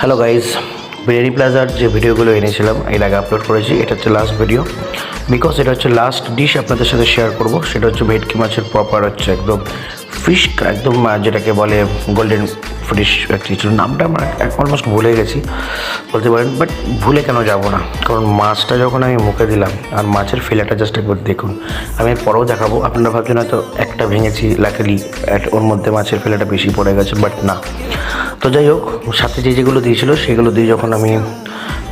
Hello guys, biryani প্লাজার যে ভিডিওগুলো এনেছিলাম এর আগে আপলোড করেছি, এটা হচ্ছে লাস্ট ভিডিও। বিকজ এটা হচ্ছে লাস্ট ডিশ আপনাদের সাথে শেয়ার করব। সেটা হচ্ছে ভেটকি মাছের প্রপার হচ্ছে একদম ফিশ, একদম যেটাকে বলে গোল্ডেন ফিশ। কিছু নামটা আমরা অলমোস্ট ভুলে গেছি বলতে পারেন, বাট ভুলে কেন যাব না, কারণ মাছটা যখন আমি মুখে দিলাম আর মাছের ফিলেটা জাস্ট একবার দেখুন। আমি এর পরেও দেখাবো, আপনারা ভাবছেন হয়তো একটা ভেঙেছি, লাকিলি ওর মধ্যে মাছের ফিলেটা বেশি পড়ে গেছে, বাট না। তো যাই হোক, সাথে যেগুলো দিয়েছিল সেগুলো দিয়ে যখন আমি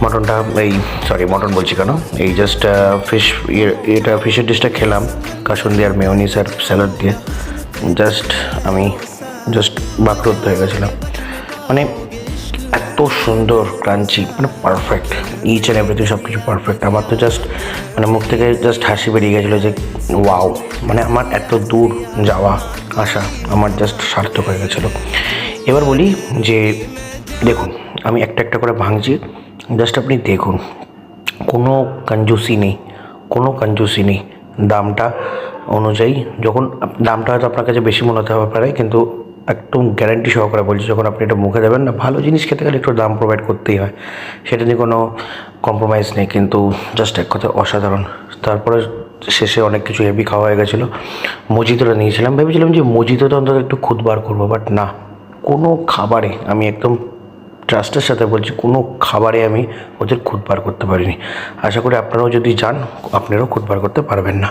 মটনটা মটন বলছি কেন, এই জাস্ট ফিশ এটা ফিশের ডিশটা খেলাম কাসুন্দি আর মেয়োনিজ আর স্যালাড দিয়ে, আমি বাকরুদ্ধ হয়ে গেছিলাম। মানে এত সুন্দর ক্রাঞ্চি, মানে পারফেক্ট, ইচ অ্যান্ড এভরিথিং সব কিছু পারফেক্ট। আমার তো মুখ থেকে হাসি বেরিয়ে গেছিলো যে ওয়াও, মানে আমার এত দূর যাওয়া আসা আমার সার্থক হয়ে গেছিলো। এবার বলি যে দেখুন, আমি একটা একটা করে ভাঙছি, আপনি দেখুন, কোনো কঞ্জুসি নেই দামটা অনুযায়ী। যখন দামটা হয়তো আপনার কাছে বেশি মনে হতে পারে, কিন্তু একদম গ্যারান্টি সহকারে বলছি, যখন আপনি এটা মুখে দেবেন না, ভালো জিনিস খেতে গেলে একটু দাম প্রোভাইড করতেই হয়, সেটা নিয়ে কোনো কম্প্রোমাইজ নেই। কিন্তু এক কথা অসাধারণ। তারপরে শেষে অনেক কিছু হেভি খাওয়া হয়ে গেছিলো। মজিতোটা নিয়েছিলাম, ভেবেছিলাম যে মজিতোটা অন্তত একটু খুদ বার করবো, বাট না, কোনো খাবারে আমি একদম ট্রাস্টের সাথে বলছি, কোনো খাবারে আমি ওদের খুদ বার করতে পারিনি। আশা করি আপনারাও যদি যান, আপনারাও খুদ বার করতে পারবেন না।